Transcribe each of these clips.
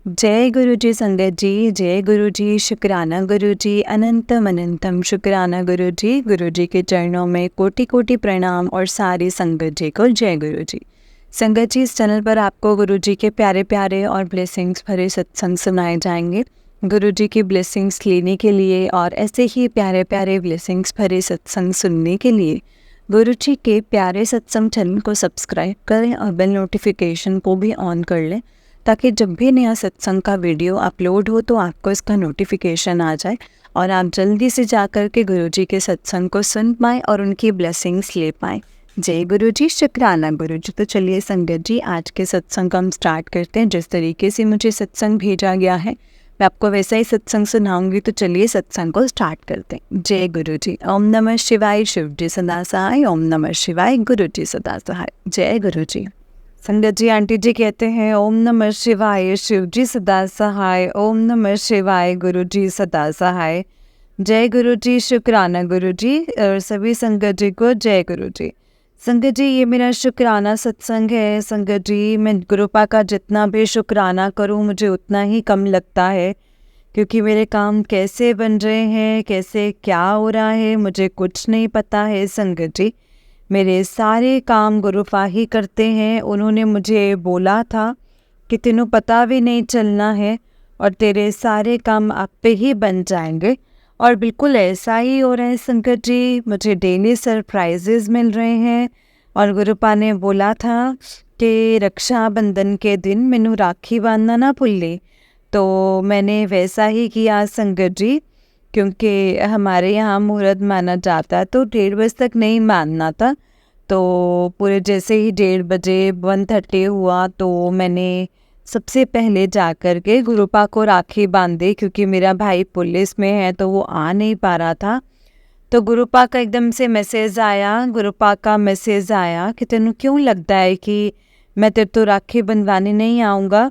जय गुरु जी संगत जी, जय गुरु जी, शुक्राना गुरु जी, अनंतम अनंतम शुक्राना गुरु जी के चरणों में कोटि कोटि प्रणाम और सारी संगत जी को जय गुरु जी। संगत जी, इस चैनल पर आपको गुरु जी के प्यारे प्यारे और ब्लेसिंग्स भरे सत्संग सुनाए जाएंगे। गुरु जी की ब्लेसिंग्स लेने के लिए और ऐसे ही प्यारे प्यारे ब्लेसिंग्स भरे सत्संग सुनने के लिए गुरु जी के प्यारे सत्संग चैनल को सब्सक्राइब करें और बेल नोटिफिकेशन को भी ऑन कर लें, ताकि जब भी नया सत्संग का वीडियो अपलोड हो तो आपको इसका नोटिफिकेशन आ जाए और आप जल्दी से जाकर के गुरु जी के सत्संग को सुन पाएँ और उनकी ब्लेसिंग्स ले पाएँ। जय गुरु जी, शुक्राना गुरु जी। तो चलिए संगत जी, आज के सत्संग को हम स्टार्ट करते हैं। जिस तरीके से मुझे सत्संग भेजा गया है मैं आपको वैसा ही सत्संग सुनाऊंगी। तो चलिए सत्संग को स्टार्ट करते हैं। जय गुरु जी। ओम नमः शिवाय, शिव जी सदा सहाय। ओम नमः शिवाय, गुरु जी सदा सहाय। जय गुरु जी। संगत जी, आंटी जी कहते हैं ओम नमः शिवाय, शिव जी सदा सहाय। ओम नमः शिवाय, गुरु जी सदा सहाय। जय गुरु जी, शुक्राना गुरु जी। और सभी संगत जी को जय गुरु जी। संगत जी, ये मेरा शुक्राना सत्संग है। संगत जी, मैं गुरुपा का जितना भी शुक्राना करूं मुझे उतना ही कम लगता है, क्योंकि मेरे काम कैसे बन रहे हैं, कैसे क्या हो रहा है, मुझे कुछ नहीं पता है। संगत जी, मेरे सारे काम गुरुपा ही करते हैं। उन्होंने मुझे बोला था कि तेनों पता भी नहीं चलना है और तेरे सारे काम आप पे ही बन जाएंगे, और बिल्कुल ऐसा ही हो रहा है। संकट जी, मुझे डेली सरप्राइजेज मिल रहे हैं और गुरुपा ने बोला था कि रक्षाबंधन के दिन मैनू राखी बांधना ना भूले। तो मैंने वैसा ही किया संगत जी, क्योंकि हमारे यहाँ मुहूर्त माना जाता है तो 1:30 बजे तक नहीं मानना था। तो पूरे जैसे ही 1:30 बजे 1:30 हुआ तो मैंने सबसे पहले जा कर के गुरुपा को राखी बांधी, क्योंकि मेरा भाई पुलिस में है तो वो आ नहीं पा रहा था। तो गुरुपा का एकदम से मैसेज आया, गुरुपा का मैसेज आया कि तेनू क्यों लगता है कि मैं तेरे तो राखी बंधवाने नहीं आऊँगा,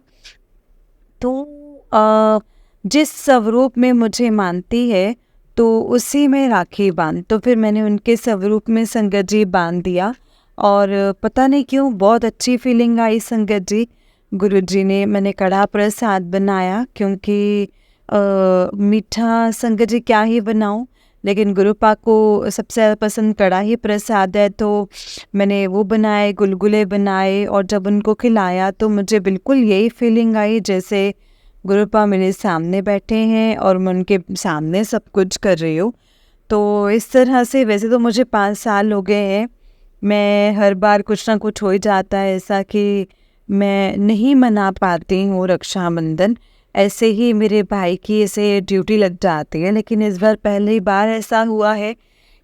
तो जिस स्वरूप में मुझे मानती है तो उसी में राखी बांध। तो फिर मैंने उनके स्वरूप में संगत जी बांध दिया और पता नहीं क्यों बहुत अच्छी फीलिंग आई संगत जी। गुरु जी ने, मैंने कढ़ा प्रसाद बनाया, क्योंकि मीठा संगत जी क्या ही बनाऊं, लेकिन गुरुपा को सबसे ज़्यादा पसंद कढ़ा ही प्रसाद है। तो मैंने वो बनाए, गुलगुले बनाए, और जब उनको खिलाया तो मुझे बिल्कुल यही फीलिंग आई जैसे गुरुपा मेरे सामने बैठे हैं और मैं उनके सामने सब कुछ कर रही हूँ। तो इस तरह से, वैसे तो मुझे 5 साल हो गए हैं, मैं हर बार कुछ ना कुछ हो ही जाता है ऐसा कि मैं नहीं मना पाती हूँ रक्षाबंधन। ऐसे ही मेरे भाई की ऐसे ड्यूटी लग जाती है, लेकिन इस बार पहली बार ऐसा हुआ है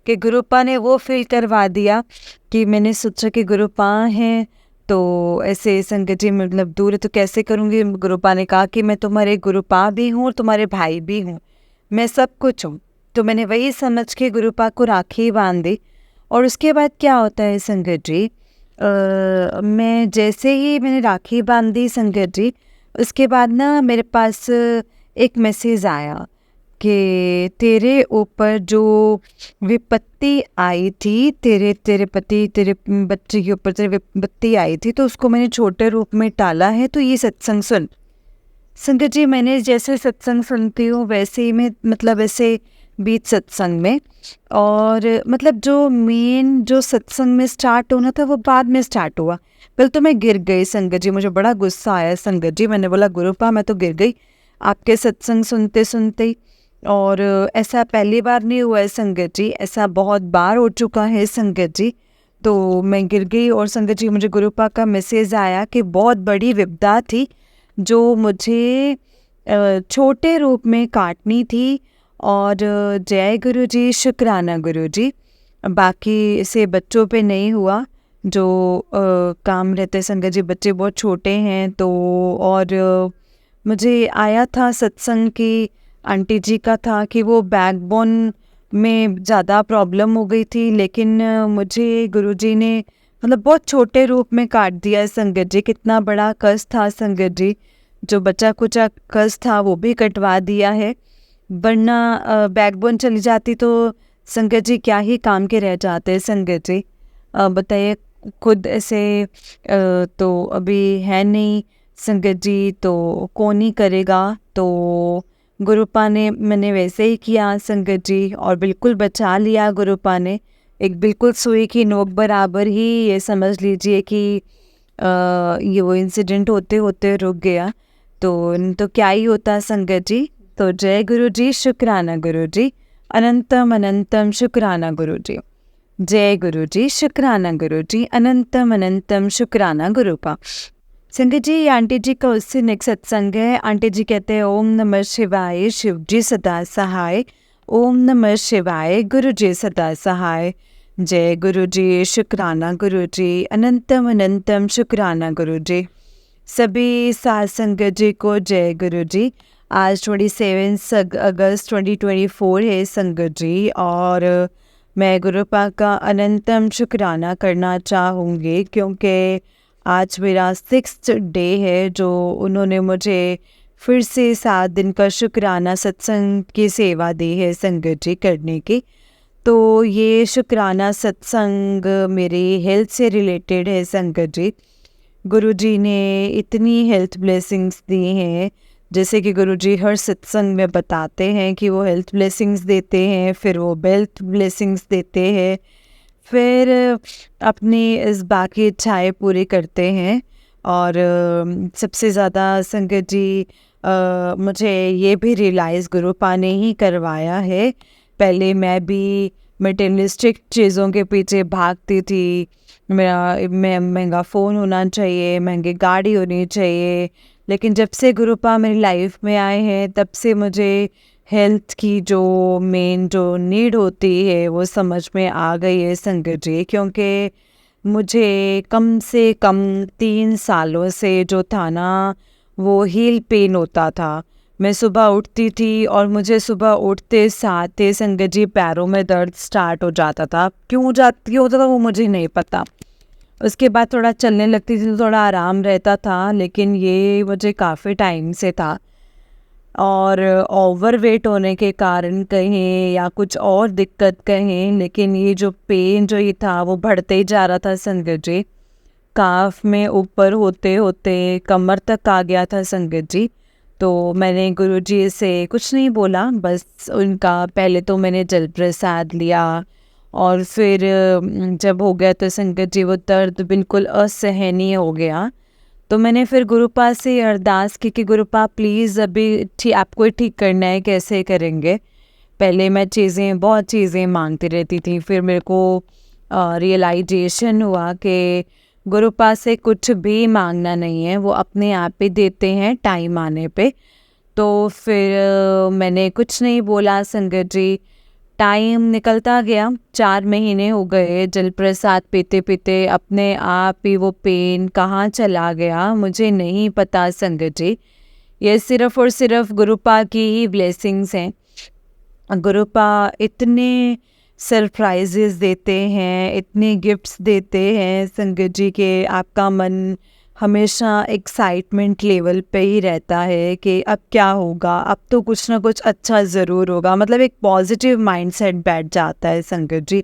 कि गुरुपा ने वो फील करवा दिया कि मैंने सोचा कि गुरुपा हैं तो ऐसे संगत जी मतलब दूर है तो कैसे करूँगी। गुरुपा ने कहा कि मैं तुम्हारे गुरुपा भी हूँ और तुम्हारे भाई भी हूँ, मैं सब कुछ हूँ। तो मैंने वही समझ के गुरुपा को राखी बांध दी। और उसके बाद क्या होता है संगत जी, मैं जैसे ही मैंने राखी बांध दी संगत जी, उसके बाद ना मेरे पास एक मैसेज आया कि तेरे ऊपर जो विपत्ति आई थी, तेरे पति, तेरे बच्चे के ऊपर तेरे विपत्ति आई थी, तो उसको मैंने छोटे रूप में टाला है, तो ये सत्संग सुन। संगत जी, मैंने जैसे सत्संग सुनती हूँ वैसे ही मैं मतलब ऐसे बीच सत्संग में, और मतलब जो मेन जो सत्संग में स्टार्ट होना था वो बाद में स्टार्ट हुआ। पहले तो मैं गिर गई संगत जी, मुझे बड़ा गुस्सा आया संगत जी। मैंने बोला गुरुपा मैं तो गिर गई आपके सत्संग सुनते सुनते ही। और ऐसा पहली बार नहीं हुआ है संगत जी, ऐसा बहुत बार हो चुका है संगत जी। तो मैं गिर गई और संगत जी मुझे गुरुपा का मैसेज आया कि बहुत बड़ी विपदा थी जो मुझे छोटे रूप में काटनी थी। और जय गुरु जी, शुक्राना गुरु जी। बाकी से बच्चों पे नहीं हुआ जो काम रहते संगत जी, बच्चे बहुत छोटे हैं। तो और मुझे आया था सत्संग की आंटी जी का था कि वो बैकबोन में ज़्यादा प्रॉब्लम हो गई थी, लेकिन मुझे गुरुजी ने मतलब बहुत छोटे रूप में काट दिया संगत जी। कितना बड़ा कष्ट था संगत जी, जो बचा कुचा कष्ट था वो भी कटवा दिया है, वरना बैकबोन चली जाती तो संगत जी क्या ही काम के रह जाते संगत जी। बताइए खुद ऐसे तो अभी है नहीं संगत जी, तो कौन ही करेगा। तो गुरुपा ने मैंने वैसे ही किया संगत जी, और बिल्कुल बचा लिया गुरुपा ने। एक बिल्कुल सुई की नोक बराबर ही ये समझ लीजिए कि ये वो इंसिडेंट होते होते रुक गया। तो क्या ही होता संगत जी। तो जय गुरु जी, शुक्राना गुरु जी, अनंतम अनंतम शुक्राना गुरु जी। जय गुरु जी, शुक्राना गुरु जी, अनंतम अनंतम शुक्राना गुरुपा। संगत जी, ये आंटी जी का उससे नेक्स्ट सत्संग है। आंटी जी कहते हैं ओम नमः शिवाय, शिव जी सदा सहाय। ओम नमः शिवाय, गुरु जी सदा सहाय। जय गुरु जी, शुक्राना गुरु जी, अनंतम अनंतम शुक्राना गुरु जी। सभी साथ संगत जी को जय गुरु जी। आज 27 अगस्त 2024 है संगत जी, और मैं गुरुपा का अनंतम शुक्राना करना चाहूँगी, क्योंकि आज मेरा 6th डे है जो उन्होंने मुझे फिर से 7 दिन का शुक्राना सत्संग की सेवा दी है संगत जी करने की। तो ये शुक्राना सत्संग मेरी हेल्थ से रिलेटेड है संगत जी। गुरुजी ने इतनी हेल्थ ब्लेसिंग्स दी हैं, जैसे कि गुरुजी हर सत्संग में बताते हैं कि वो हेल्थ ब्लेसिंग्स देते हैं, फिर वो वेल्थ ब्लेसिंग्स देते हैं, फिर अपनी इस बाकी इच्छाएं पूरी करते हैं। और सबसे ज़्यादा संगत जी, मुझे ये भी रियलाइज़ गुरुपा ने ही करवाया है। पहले मैं भी मटेरियलिस्टिक चीज़ों के पीछे भागती थी। मैं महंगा फ़ोन होना चाहिए, महंगी गाड़ी होनी चाहिए, लेकिन जब से गुरुपा मेरी लाइफ में आए हैं तब से मुझे हेल्थ की जो मेन जो नीड होती है वो समझ में आ गई है संगत जी। क्योंकि मुझे कम से कम 3 सालों से जो था ना, वो हील पेन होता था। मैं सुबह उठती थी और मुझे सुबह उठते साथ ही संगत जी पैरों में दर्द स्टार्ट हो जाता था। क्यों होता था वो मुझे नहीं पता। उसके बाद थोड़ा चलने लगती थी तो थोड़ा आराम रहता था, लेकिन ये मुझे काफ़ी टाइम से था। और ओवरवेट होने के कारण कहें या कुछ और दिक्कत कहें, लेकिन ये जो पेन जो ये था वो बढ़ते ही जा रहा था संगत जी। काफ में ऊपर होते होते कमर तक आ गया था संगत जी। तो मैंने गुरुजी से कुछ नहीं बोला, बस उनका पहले तो मैंने जल प्रसाद लिया, और फिर जब हो गया तो संगत जी वो दर्द बिल्कुल असहनीय हो गया। तो मैंने फिर गुरुपा से अरदास की कि गुरुपा प्लीज़ अभी आपको ही ठीक करना है, कैसे करेंगे। पहले मैं बहुत चीज़ें मांगती रहती थी, फिर मेरे को रियलाइजेशन हुआ कि गुरुपा से कुछ भी मांगना नहीं है, वो अपने आप ही देते हैं टाइम आने पे। तो फिर मैंने कुछ नहीं बोला संगत जी। टाइम निकलता गया, 4 महीने हो गए। जल प्रसाद पीते पीते अपने आप ही वो पेन कहाँ चला गया मुझे नहीं पता संगत जी। ये सिर्फ़ और सिर्फ गुरुपा की ही ब्लेसिंग्स हैं। गुरुपा इतने सरप्राइजेस देते हैं, इतने गिफ्ट्स देते हैं संगत जी के आपका मन हमेशा एक्साइटमेंट लेवल पे ही रहता है कि अब क्या होगा, अब तो कुछ ना कुछ अच्छा ज़रूर होगा। मतलब एक पॉजिटिव माइंडसेट बैठ जाता है संगत जी।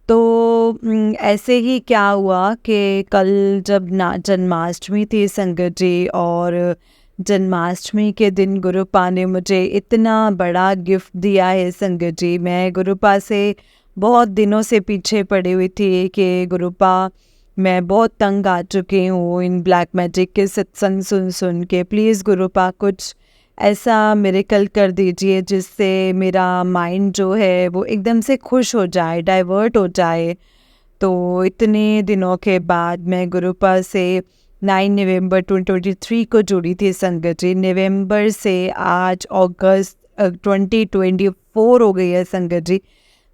तो ऐसे ही क्या हुआ कि कल जब जन्माष्टमी थी संगत जी, और जन्माष्टमी के दिन गुरुपा ने मुझे इतना बड़ा गिफ्ट दिया है संगत जी। मैं गुरुपा से बहुत दिनों से पीछे पड़ी हुई थी कि गुरुपा, मैं बहुत तंग आ चुकी हूँ इन ब्लैक मैजिक के सत्संग सुन सुन के। प्लीज़ गुरुपा कुछ ऐसा मिरेकल कर दीजिए जिससे मेरा माइंड जो है वो एकदम से खुश हो जाए, डाइवर्ट हो जाए। तो इतने दिनों के बाद मैं गुरुपा से 9 नवंबर 2023 को जुड़ी थी संगत जी। नवंबर से आज अगस्त 2024 हो गई है संगत जी।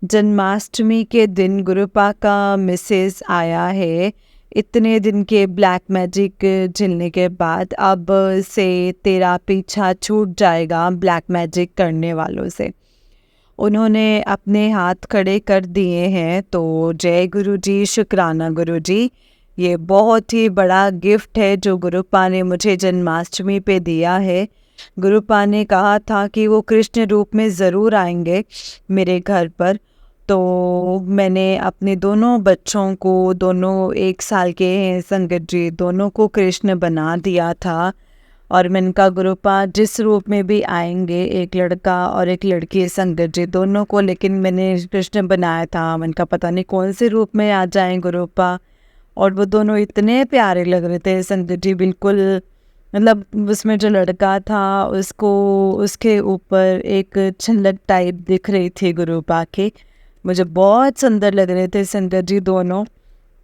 जन्माष्टमी के दिन गुरुपा का मैसेज आया है, इतने दिन के ब्लैक मैजिक झेलने के बाद अब से तेरा पीछा छूट जाएगा ब्लैक मैजिक करने वालों से। उन्होंने अपने हाथ खड़े कर दिए हैं। तो जय गुरु जी, शुक्राना गुरु जी। ये बहुत ही बड़ा गिफ्ट है जो गुरुपा ने मुझे जन्माष्टमी पे दिया है। गुरुपा ने कहा था कि वो कृष्ण रूप में ज़रूर आएंगे मेरे घर पर, तो मैंने अपने दोनों बच्चों को, दोनों 1 साल के हैं संगत जी, दोनों को कृष्ण बना दिया था। और मैंने कहा गुरुपा जिस रूप में भी आएंगे, एक लड़का और एक लड़की संगत जी दोनों को, लेकिन मैंने कृष्ण बनाया था। मैंने कहा पता नहीं कौन से रूप में आ जाएं गुरुपा। और वो दोनों इतने प्यारे लग रहे थे संगत जी, बिल्कुल मतलब उसमें जो लड़का था उसको, उसके ऊपर एक छलक टाइप दिख रही थी गुरुपा की। मुझे बहुत सुंदर लग रहे थे संगत जी दोनों।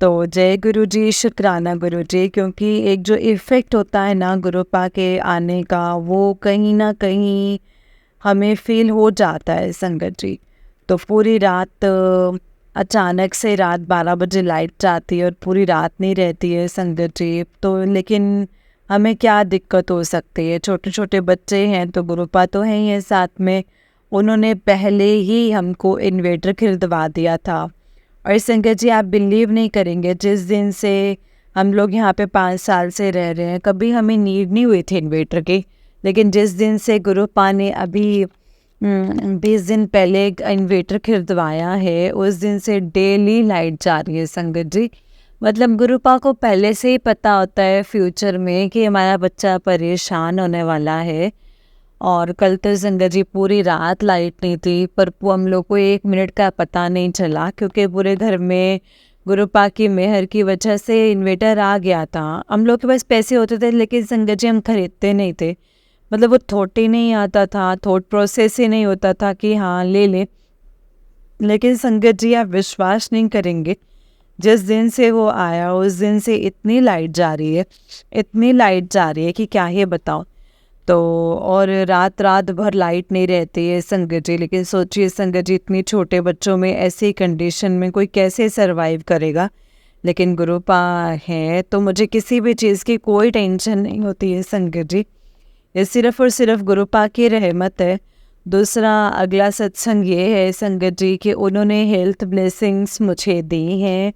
तो जय गुरु जी, शुक्राना गुरु जी, क्योंकि एक जो इफ़ेक्ट होता है ना गुरुपा के आने का, वो कहीं ना कहीं हमें फील हो जाता है संगत जी। तो पूरी रात अचानक से रात 12 बजे लाइट जाती है और पूरी रात नहीं रहती है संगत जी। तो लेकिन हमें क्या दिक्कत हो सकती है, छोटे छोटे बच्चे हैं तो गुरुपा तो हैं ही है साथ में। उन्होंने पहले ही हमको इन्वेटर खरीदवा दिया था। और संगत जी आप बिलीव नहीं करेंगे, जिस दिन से हम लोग यहाँ पे 5 साल से रह रहे हैं, कभी हमें नीड नहीं हुई थी इन्वेटर की। लेकिन जिस दिन से गुरुपा ने अभी 20 दिन पहले एक इन्वेटर खरीदवाया है, उस दिन से डेली लाइट जा रही है संगत जी। मतलब गुरुपा को पहले से ही पता होता है फ्यूचर में कि हमारा बच्चा परेशान होने वाला है। और कल तो संगत जी पूरी रात लाइट नहीं थी, पर हम लोग को 1 मिनट का पता नहीं चला, क्योंकि पूरे घर में गुरुपा की मेहर की वजह से इन्वेटर आ गया था। हम लोग के पास पैसे होते थे लेकिन संगत जी हम खरीदते नहीं थे। मतलब वो थॉट ही नहीं आता था, थॉट प्रोसेस ही नहीं होता था कि हाँ ले ले। लेकिन संगत जी आप विश्वास नहीं करेंगे, जिस दिन से वो आया उस दिन से इतनी लाइट जा रही है, इतनी लाइट जा रही है कि क्या ही बताऊँ। तो और रात रात भर लाइट नहीं रहती है संगत जी। लेकिन सोचिए संगत जी, इतनी छोटे बच्चों में ऐसी कंडीशन में कोई कैसे सरवाइव करेगा। लेकिन गुरुपा है तो मुझे किसी भी चीज़ की कोई टेंशन नहीं होती है संगत जी। ये सिर्फ़ और सिर्फ गुरुपा की रहमत है। दूसरा अगला सत्संग ये है संगत जी कि उन्होंने हेल्थ ब्लेसिंग्स मुझे दी हैं,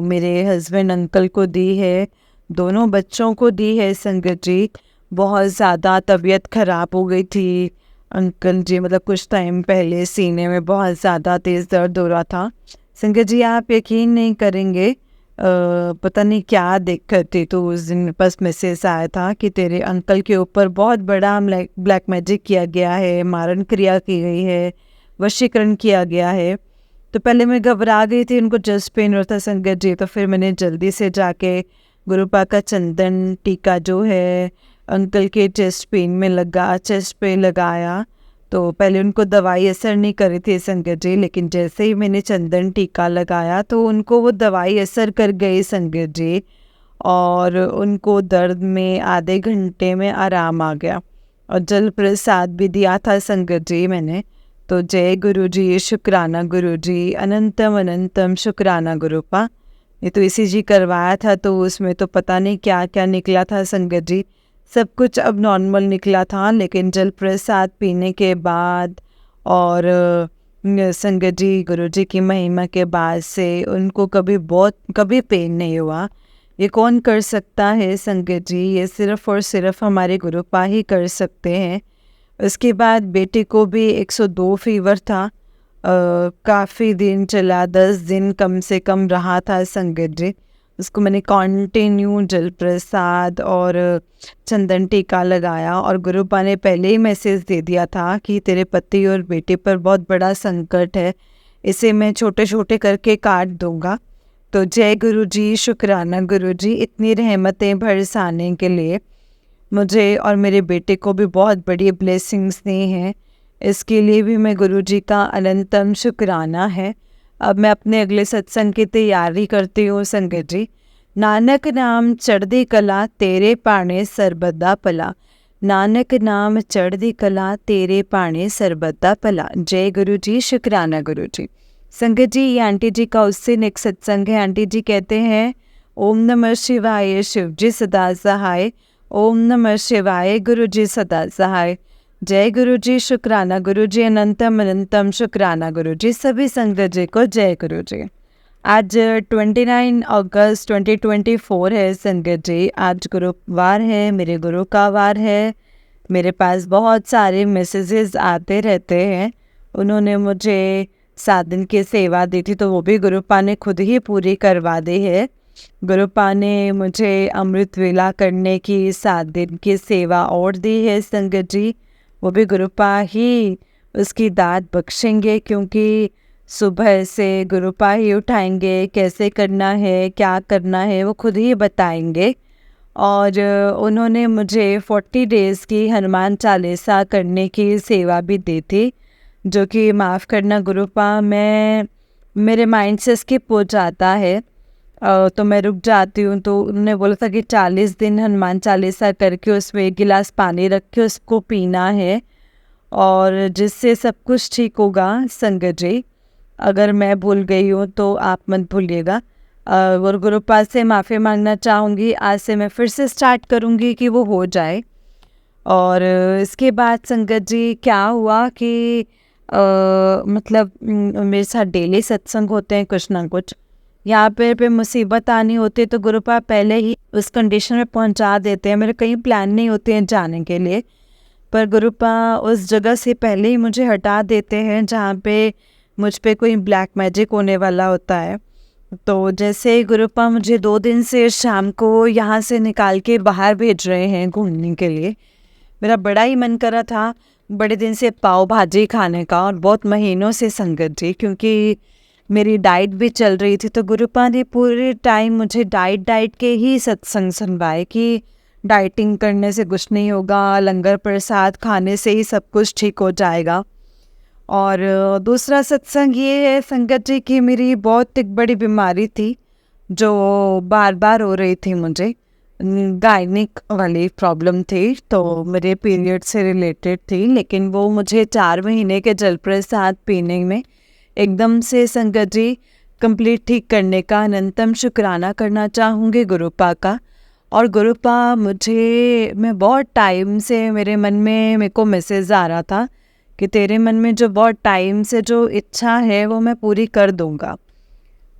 मेरे हस्बैंड अंकल को दी है, दोनों बच्चों को दी है संगत जी। बहुत ज़्यादा तबीयत ख़राब हो गई थी अंकल जी, मतलब कुछ टाइम पहले सीने में बहुत ज़्यादा तेज़ दर्द हो रहा था संगत जी। आप यकीन नहीं करेंगे, पता नहीं क्या दिक्कत थी। तो उस दिन बस मैसेज आया था कि तेरे अंकल के ऊपर बहुत बड़ा ब्लैक मैजिक किया गया है, मारण क्रिया की गई है, वशीकरण किया गया है। तो पहले मैं घबरा गई थी, उनको चेस्ट पेन हो रहा था संगत जी। तो फिर मैंने जल्दी से जाके गुरुपा का चंदन टीका जो है अंकल के चेस्ट पेन में लगा, चेस्ट पे लगाया। तो पहले उनको दवाई असर नहीं करी थी संगत जी, लेकिन जैसे ही मैंने चंदन टीका लगाया तो उनको वो दवाई असर कर गई संगत जी। और उनको दर्द में आधे घंटे में आराम आ गया। और जल प्रसाद भी दिया था संगत जी मैंने। तो जय गुरु जी, शुक्राना गुरु जी, अनंतम अनंतम शुक्राना गुरुपा। ये तो ECG करवाया था तो उसमें तो पता नहीं क्या क्या निकला था संगत जी। सब कुछ अब नॉर्मल निकला था, लेकिन जल प्रसाद पीने के बाद और संगत जी गुरु जी की महिमा के बाद से उनको कभी पेन नहीं हुआ। ये कौन कर सकता है संगत जी, ये सिर्फ़ और सिर्फ हमारे गुरुपा ही कर सकते हैं। उसके बाद बेटे को भी 102 फीवर था, काफ़ी दिन चला, 10 दिन कम से कम रहा था संगत जी। उसको मैंने कंटिन्यू जल प्रसाद और चंदन टीका लगाया। और गुरुपा ने पहले ही मैसेज दे दिया था कि तेरे पति और बेटे पर बहुत बड़ा संकट है, इसे मैं छोटे छोटे करके काट दूंगा। तो जय गुरु जी, शुक्राना गुरु जी, इतनी रहमतें बरसाने के लिए। मुझे और मेरे बेटे को भी बहुत बड़ी ब्लेसिंग्स दी हैं, इसके लिए भी मैं गुरु जी का अनंतम शुक्राना है। अब मैं अपने अगले सत्संग की तैयारी करती हूँ संगत जी। नानक नाम चढ़दी कला, तेरे पाणे सरबदा पला। नानक नाम चढ़दी कला, तेरे पाणे सरबदा पला। जय गुरु जी, शुक्राना गुरु जी। संगत जी ये आंटी जी का उस दिन एक सत्संग है। आंटी जी कहते हैं ओम नमः शिवाय, शिव जी सदा सहाय। ओम नमः शिवाय, गुरु जी सदा सहाय। जय गुरु जी, शुक्राना गुरु जी, अनंतम अनंतम शुक्राना गुरु जी। सभी संगत जी को जय गुरु जी। आज 29 अगस्त 2024 है संगत जी। आज गुरुवार है, मेरे गुरु का वार है। मेरे पास बहुत सारे मैसेजेस आते रहते हैं, उन्होंने मुझे 7 दिन की सेवा दी थी, तो वो भी गुरुपा ने खुद ही पूरी करवा दी है। गुरुपा ने मुझे अमृत वेला करने की 7 दिन की सेवा और दी है संगत जी। वो भी गुरुपा ही उसकी दाद बख्शेंगे, क्योंकि सुबह से गुरुपा ही उठाएंगे, कैसे करना है, क्या करना है, वो खुद ही बताएंगे। और उन्होंने मुझे 40 डेज़ की हनुमान चालीसा करने की सेवा भी दी थी, जो कि माफ़ करना गुरुपा, मैं मेरे माइंड से स्किप हो जाता है, तो मैं रुक जाती हूँ। तो उन्होंने बोला था कि 40 दिन हनुमान चालीसा करके उसमें 1 गिलास पानी रख के उसको पीना है, और जिससे सब कुछ ठीक होगा संगत जी। अगर मैं भूल गई हूँ तो आप मत भूलिएगा। और गुरुपा से माफ़ी मांगना चाहूँगी, आज से मैं फिर से स्टार्ट करूँगी कि वो हो जाए। और इसके बाद संगत जी क्या हुआ कि मतलब मेरे साथ डेली सत्संग होते हैं कुछ ना कुछ। यहाँ पे मुसीबत आनी होती है तो गुरुपा पहले ही उस कंडीशन में पहुँचा देते हैं। मेरे कहीं प्लान नहीं होते हैं जाने के लिए, पर गुरुपा उस जगह से पहले ही मुझे हटा देते हैं जहाँ पे मुझ पे कोई ब्लैक मैजिक होने वाला होता है। तो जैसे ही गुरुपा मुझे 2 दिन से शाम को यहाँ से निकाल के बाहर भेज रहे हैं घूमने के लिए, मेरा बड़ा ही मन कर रहा था बड़े दिन से पाव भाजी खाने का, और बहुत महीनों से संगत जी, क्योंकि मेरी डाइट भी चल रही थी। तो गुरुपा ने पूरे टाइम मुझे डाइट के ही सत्संग सुनवाए कि डाइटिंग करने से कुछ नहीं होगा, लंगर प्रसाद खाने से ही सब कुछ ठीक हो जाएगा। और दूसरा सत्संग ये है संगत जी कि मेरी बहुत एक बड़ी बीमारी थी जो बार बार हो रही थी मुझे, गायनिक वाली प्रॉब्लम थी, तो मेरे पीरियड से रिलेटेड थी, लेकिन वो मुझे 4 महीने के जल प्रसाद पीने में एकदम से संगत जी कंप्लीट ठीक करने का अनंतम शुक्राना करना चाहूँगी गुरुपा का। और गुरुपा मुझे, मैं बहुत टाइम से मेरे मन में मेरे को मैसेज आ रहा था कि तेरे मन में जो बहुत टाइम से जो इच्छा है वो मैं पूरी कर दूँगा।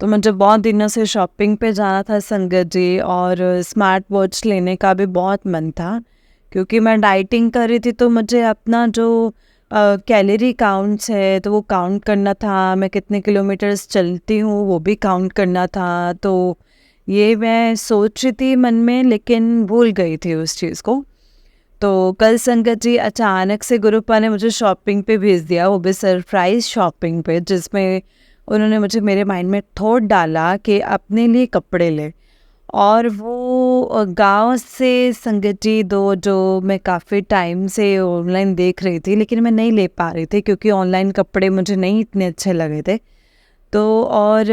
तो मुझे बहुत दिनों से शॉपिंग पे जाना था संगत जी, और स्मार्ट वॉच लेने का भी बहुत मन था, क्योंकि मैं डाइटिंग कर रही थी। तो मुझे अपना जो कैलोरी काउंट्स है तो वो काउंट करना था, मैं कितने किलोमीटर्स चलती हूँ वो भी काउंट करना था। तो ये मैं सोच रही थी मन में, लेकिन भूल गई थी उस चीज़ को। तो कल संगत जी अचानक से गुरुपा ने मुझे शॉपिंग पे भेज दिया, वो भी सरप्राइज शॉपिंग पे, जिसमें उन्होंने मुझे मेरे माइंड में थॉट डाला कि अपने लिए कपड़े ले। और वो गांव से संगत जी 2 जो मैं काफ़ी टाइम से ऑनलाइन देख रही थी, लेकिन मैं नहीं ले पा रही थी क्योंकि ऑनलाइन कपड़े मुझे नहीं इतने अच्छे लगे थे। तो और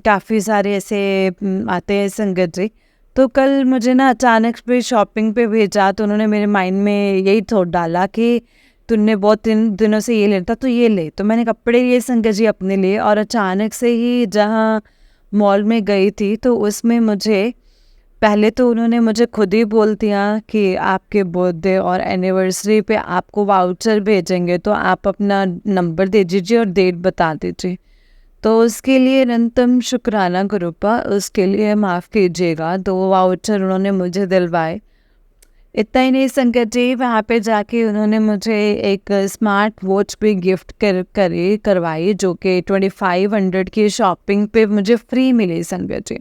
काफ़ी सारे ऐसे आते हैं संगत जी। तो कल मुझे ना अचानक से शॉपिंग पे भेजा, तो उन्होंने मेरे माइंड में यही थॉट डाला कि तूने बहुत दिनों से ये लेता तो ये ले। तो मैंने कपड़े लिए संगत जी अपने लिए, और अचानक से ही जहाँ मॉल में गई थी तो उसमें मुझे पहले तो उन्होंने मुझे खुद ही बोल दिया कि आपके बर्थडे और एनिवर्सरी पे आपको वाउचर भेजेंगे, तो आप अपना नंबर दे दीजिए और डेट बता दीजिए। तो उसके लिए अनंतम शुक्राना गुरुपा, उसके लिए माफ़ कीजिएगा। 2 वाउचर उन्होंने मुझे दिलवाए। इतना ही नहीं संगत जी, वहाँ पे जाके उन्होंने मुझे एक स्मार्ट वॉच भी गिफ्ट करवाई, जो कि 2500 की शॉपिंग पे मुझे फ्री मिली संगत जी।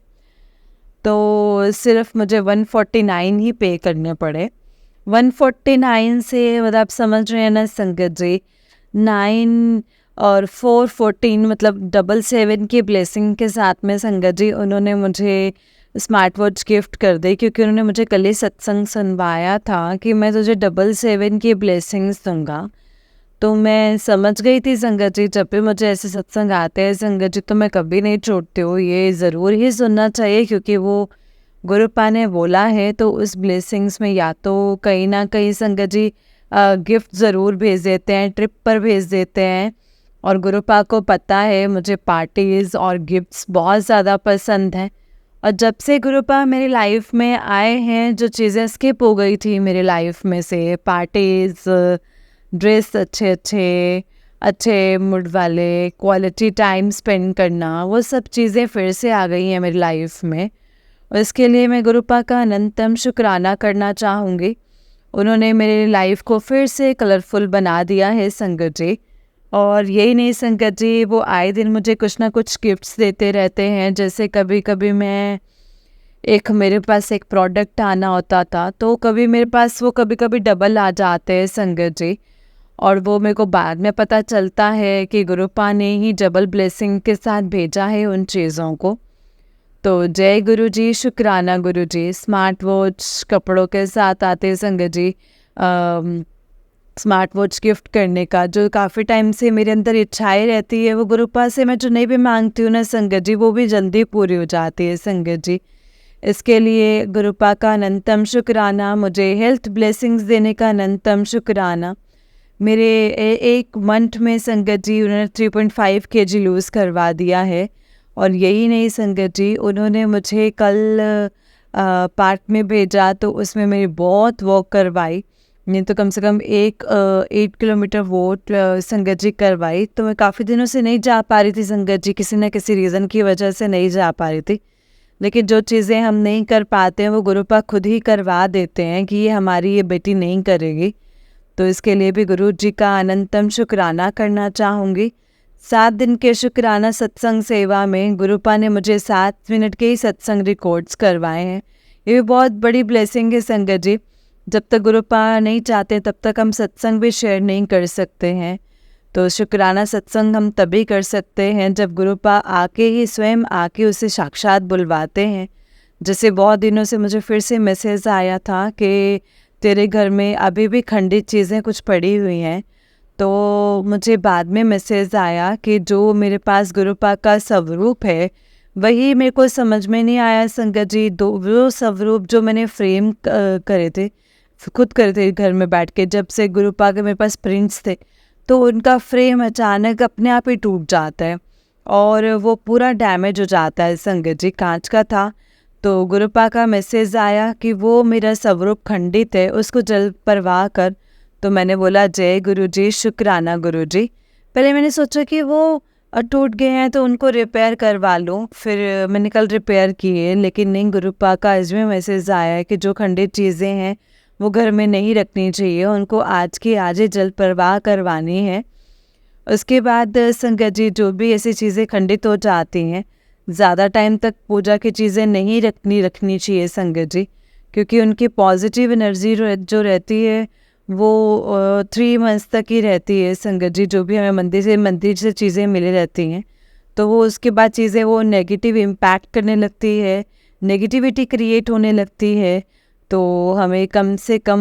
तो सिर्फ मुझे 149 ही पे करने पड़े। 149 से मतलब आप समझ रहे हैं ना संगत जी, 9 और 414 मतलब 777 की ब्लेसिंग के साथ में संगत जी उन्होंने मुझे स्मार्ट वॉच गिफ्ट कर दी, क्योंकि उन्होंने मुझे कल ही सत्संग सुनवाया था कि मैं तुझे 777 की ब्लेसिंग्स दूंगा। तो मैं समझ गई थी संगत जी, जब भी मुझे ऐसे सत्संग आते हैं संगत जी तो मैं कभी नहीं छोड़ती हूँ, ये ज़रूर ही सुनना चाहिए, क्योंकि वो गुरुपा ने बोला है। तो उस ब्लेसिंग्स में या तो कहीं ना कहीं संगत जी गिफ्ट ज़रूर भेज देते हैं, ट्रिप पर भेज देते हैं। और गुरुपा को पता है मुझे पार्टीज़ और गिफ्ट्स बहुत ज़्यादा पसंद हैं, और जब से गुरुपा मेरी लाइफ में आए हैं जो चीज़ें स्किप हो गई थी मेरी लाइफ में से, पार्टीज़, ड्रेस अच्छे मूड वाले, क्वालिटी टाइम स्पेंड करना, वो सब चीज़ें फिर से आ गई हैं मेरी लाइफ में। और इसके लिए मैं गुरुपा का अनंतम शुक्राना करना चाहूँगी। उन्होंने मेरी लाइफ को फिर से कलरफुल बना दिया है संगत जी। और यही नहीं संगत जी, वो आए दिन मुझे कुछ ना कुछ गिफ्ट्स देते रहते हैं। जैसे कभी कभी मैं मेरे पास एक प्रोडक्ट आना होता था, तो कभी मेरे पास वो कभी कभी डबल आ जाते हैं संगत जी। और वो मेरे को बाद में पता चलता है कि गुरुपा ने ही डबल ब्लेसिंग के साथ भेजा है उन चीज़ों को। तो जय गुरु जी, शुक्राना गुरु जी। स्मार्ट वॉच कपड़ों के साथ आते हैं संगत जी। स्मार्ट वॉच गिफ्ट करने का जो काफ़ी टाइम से मेरे अंदर इच्छाएं रहती है, वो गुरुपा से मैं जो नहीं भी मांगती हूँ ना संगत जी, वो भी जल्दी पूरी हो जाती है संगत जी। इसके लिए गुरुपा का अनंतम शुक्राना, मुझे हेल्थ ब्लेसिंग्स देने का अनंतम शुक्राना। मेरे एक मंथ में संगत जी उन्होंने 3.5 kg लूज़ करवा दिया है। और यही नहीं संगत जी, उन्होंने मुझे कल पार्क में भेजा, तो उसमें मेरी बहुत वॉक करवाई। नहीं तो कम से कम 8 किलोमीटर वॉक संगत जी करवाई। तो मैं काफ़ी दिनों से नहीं जा पा रही थी संगत जी, किसी न किसी रीज़न की वजह से नहीं जा पा रही थी। लेकिन जो चीज़ें हम नहीं कर पाते हैं वो गुरुपा खुद ही करवा देते हैं कि ये हमारी ये बेटी नहीं करेगी। तो इसके लिए भी गुरु जी का अनंतम शुक्राना करना चाहूँगी। 7 दिन के शुक्राना सत्संग सेवा में गुरुपा ने मुझे 7 मिनट के ही सत्संग रिकॉर्ड्स करवाए हैं। ये भी बहुत बड़ी ब्लेसिंग है संगत जी। जब तक गुरुपा नहीं चाहते तब तक हम सत्संग भी शेयर नहीं कर सकते हैं। तो शुक्राना सत्संग हम तभी कर सकते हैं जब गुरुपा आके ही स्वयं आके उसे साक्षात बुलवाते हैं। जैसे बहुत दिनों से मुझे फिर से मैसेज आया था कि तेरे घर में अभी भी खंडित चीज़ें कुछ पड़ी हुई हैं। तो मुझे बाद में मैसेज आया कि जो मेरे पास गुरुपा का स्वरूप है वही मेरे को समझ में नहीं आया संगत जी। वो स्वरूप जो मैंने फ्रेम करे थे, खुद करे थे घर में बैठ के, जब से गुरुपा के मेरे पास प्रिंट्स थे, तो उनका फ्रेम अचानक अपने आप ही टूट जाता है और वो पूरा डैमेज हो जाता है संगत जी। कांच का था। तो गुरुपा का मैसेज आया कि वो मेरा स्वरूप खंडित है, उसको जल परवाह कर। तो मैंने बोला जय गुरु जी, शुक्राना गुरु जी। पहले मैंने सोचा कि वो टूट गए हैं तो उनको रिपेयर करवा लूँ, फिर मैंने कल रिपेयर किए। लेकिन नहीं, गुरुपा का इसमें मैसेज आया है कि जो खंडित चीज़ें हैं वो घर में नहीं रखनी चाहिए, उनको आज की आज ही जल परवाह करवानी है। उसके बाद संगत जी जो भी ऐसी चीज़ें खंडित हो जाती हैं, ज़्यादा टाइम तक पूजा की चीज़ें नहीं रखनी चाहिए संगत जी, क्योंकि उनकी पॉजिटिव एनर्जी जो रहती है वो 3 मंथ्स तक ही रहती है संगत जी। जो भी हमें मंदिर से चीज़ें मिली रहती हैं, तो वो उसके बाद चीज़ें वो नेगेटिव इम्पैक्ट करने लगती है, नेगेटिविटी क्रिएट होने लगती है। तो हमें कम से कम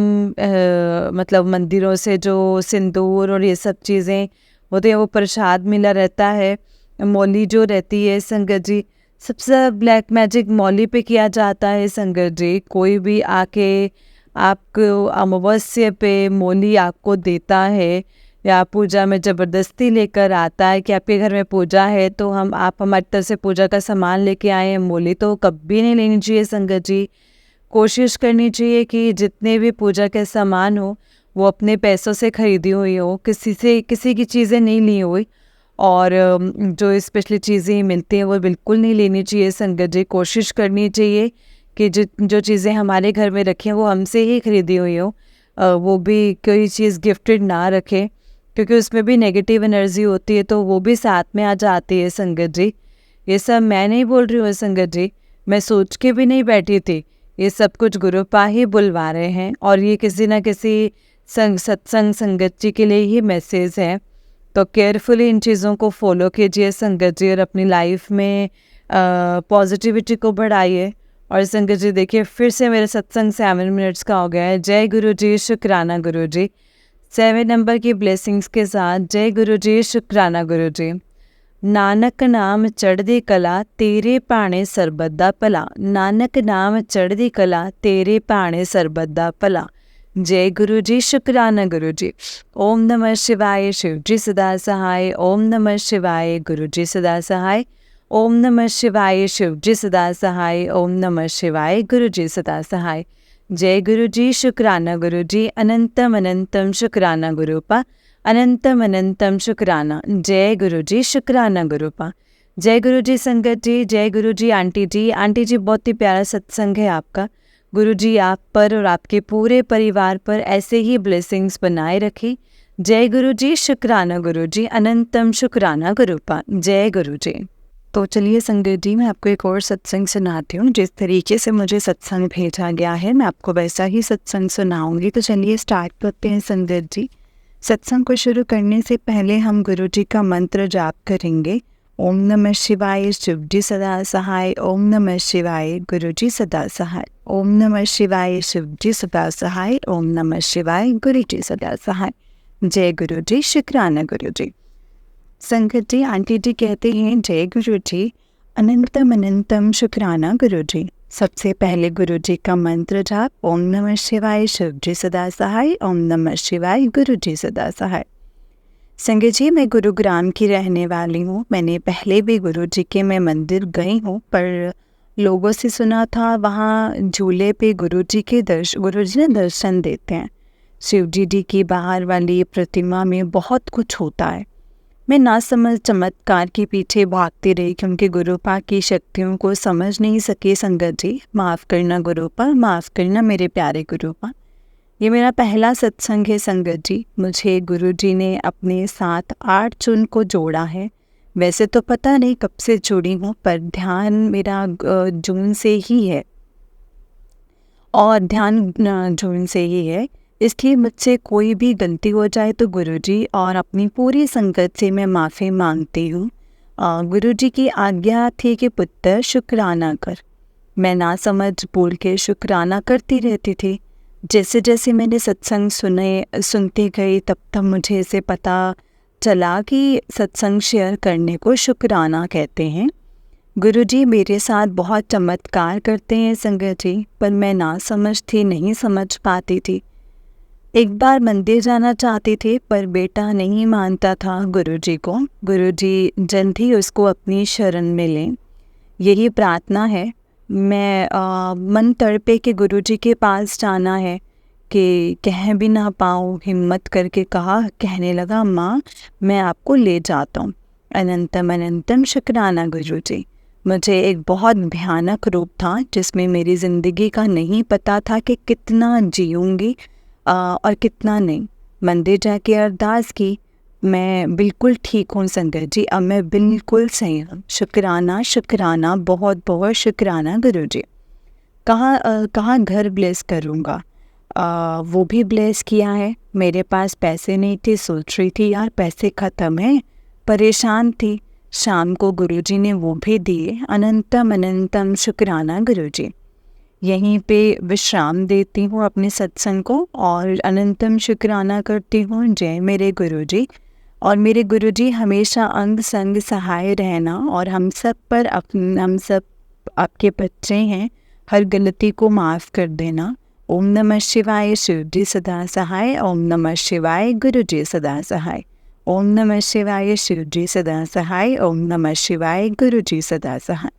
मतलब मंदिरों से जो सिंदूर और ये सब चीज़ें होते हैं वो प्रसाद मिला रहता है। मौली जो रहती है संगत जी, सबसे ब्लैक मैजिक मौली पे किया जाता है संगत जी। कोई भी आके आपको अमावस्या पे मौली आपको देता है या पूजा में ज़बरदस्ती लेकर आता है कि आपके घर में पूजा है तो आप हमारी तरफ से पूजा का सामान लेके आए हैं, मौली तो कभी नहीं लेनी चाहिए संगत जी। कोशिश करनी चाहिए कि जितने भी पूजा के सामान हो वो अपने पैसों से खरीदी हुई हो, किसी की चीज़ें नहीं ली हुई। और जो स्पेशली चीज़ें मिलती हैं वो बिल्कुल नहीं लेनी चाहिए संगत जी। कोशिश करनी चाहिए कि जो चीज़ें हमारे घर में रखी हैं वो हमसे ही खरीदी हुई हो। वो भी कोई चीज़ गिफ्टेड ना रखें, क्योंकि उसमें भी नेगेटिव एनर्जी होती है, तो वो भी साथ में आ जाती है संगत जी। ये सब मैं नहीं बोल रही हूँ संगत जी, मैं सोच के भी नहीं बैठी थी। ये सब कुछ गुरुपा ही बुलवा रहे हैं और ये किसी न किसी सत्संग संगत जी के लिए ही मैसेज है। तो केयरफुली इन चीज़ों को फॉलो कीजिए संगत जी और अपनी लाइफ में पॉजिटिविटी को बढ़ाइए। और संगत जी देखिए, फिर से मेरा सत्संग 7 मिनट्स का हो गया है। जय गुरु जी, शुक्राना गुरु जी। 7 नंबर की ब्लेसिंग्स के साथ जय गुरु जी, शुक्राना गुरु जी। नानक नाम चढ़दी कला तेरे भाणे सरबत दा भला। नानक नाम चढ़दी कला तेरे भाणे सरबत दा भला। जय गुरु जी, शुक्राना गुरु जी। ओम नमः शिवाय, शिव जी सदा सहाय। ओम नमः शिवाय, गुरु जी सदा सहाय। ओम नमः शिवाय, शिव जी सदा सहाय। ओम नमः शिवाय, गुरु जी सदा सहाय। जय गुरु जी, शुक्राना गुरु जी। अनंतम अनंतम शुक्राना गुरुपा। अनंतम अनंतम शुक्राना। जय गुरु जी, शुक्राना गुरुपा। जय गुरु जी संगत जी, जय गुरु जी आंटी जी। आंटी जी बहुत ही प्यारा सत्संग है आपका। गुरु जी आप पर और आपके पूरे परिवार पर ऐसे ही ब्लेसिंग्स बनाए रखें। जय गुरु जी, शुक्राना गुरु जी, अनंतम शुक्राना गुरुपा, जय गुरु जी। तो चलिए संगत जी, मैं आपको एक और सत्संग सुनाती हूँ। जिस तरीके से मुझे सत्संग भेजा गया है मैं आपको वैसा ही सत्संग सुनाऊंगी। तो चलिए स्टार्ट करते हैं संगत जी। सत्संग को शुरू करने से पहले हम गुरु जी का मंत्र जाप करेंगे। ओम नमः शिवाय, शिव जी सदा सहाय। ओम नमः शिवाय, गुरु जी सदा सहाय। ओम नमः शिवाय, शिव जी सदा सहाय। ओम नमः शिवाय, गुरु जी सदा सहाय। जय गुरु जी, शुक्राना गुरु जी। संगत जी, आंटी जी कहते हैं जय गुरु जी, अनंतम अनंतम शुक्राना गुरु जी। सबसे पहले गुरु जी का मंत्र जाप। ओम नमः शिवाय, शिव जी सदा सहाय। ओम नमः शिवाय, गुरु जी सदा सहाय। संगत जी, मैं गुरुग्राम की रहने वाली हूँ। मैंने पहले भी गुरु जी के मैं मंदिर गई हूँ, पर लोगों से सुना था वहाँ झूले पे गुरु जी ने दर्शन देते हैं। शिव जी की बाहर वाली प्रतिमा में बहुत कुछ होता है। मैं नासमझ चमत्कार के पीछे भागती रही क्योंकि गुरुपा की शक्तियों को समझ नहीं सके। संगत जी, माफ़ करना गुरुपा, माफ़ करना मेरे प्यारे गुरुपा। ये मेरा पहला सत्संग है संगत जी। मुझे गुरु जी ने अपने साथ 8 जून को जोड़ा है। वैसे तो पता नहीं कब से जुड़ी हूँ, पर ध्यान मेरा जून से ही है और ध्यान जून से ही है। इसलिए मुझसे कोई भी गलती हो जाए तो गुरुजी और अपनी पूरी संगत से मैं माफ़ी मांगती हूँ। गुरुजी की आज्ञा थी कि पुत्र शुक्राना कर। मैं ना समझ बोल के शुक्राना करती रहती थी। जैसे जैसे मैंने सत्संग सुनती गई तब मुझे इसे पता चला कि सत्संग शेयर करने को शुक्राना कहते हैं। गुरुजी मेरे साथ बहुत चमत्कार करते हैं संगत जी, पर मैं ना समझती, नहीं समझ पाती थी। एक बार मंदिर जाना चाहती थी पर बेटा नहीं मानता था गुरुजी को। गुरुजी जल्द ही उसको अपनी शरण में लें, यही प्रार्थना है। मैं मन तड़पे कि गुरुजी के पास जाना है कि कह भी ना पाऊँ। हिम्मत करके कहने लगा, माँ मैं आपको ले जाता हूँ। अनंतम अनंतम शुक्राना गुरुजी। मुझे एक बहुत भयानक रूप था जिसमें मेरी ज़िंदगी का नहीं पता था कि कितना जीऊँगी और कितना नहीं। मंदिर जाके अरदास की, मैं बिल्कुल ठीक हूँ संगत जी, अब मैं बिल्कुल सही हूँ। शुक्राना शुक्राना, बहुत बहुत शुक्राना गुरुजी। कहाँ घर ब्लेस करूँगा, वो भी ब्लेस किया है। मेरे पास पैसे नहीं थे, सोच रही थी यार पैसे ख़त्म हैं, परेशान थी। शाम को गुरुजी ने वो भी दिए। अनंतम अनंतम शुक्राना गुरुजी। यहीं पे विश्राम देती हूँ अपने सत्संग को और अनंतम शुक्राना करती हूँ। जय मेरे गुरुजी। और मेरे गुरुजी हमेशा अंग संग सहाय रहना और हम सब आपके बच्चे हैं, हर गलती को माफ़ कर देना। ओम नमः शिवाय, शिव जी सदा सहाय। ओम नमः शिवाय, गुरुजी सदा सहाय। ओम नमः शिवाय, शिव जी सदा सहाय। ओम नमः शिवाय, गुरुजी सदा सहाय।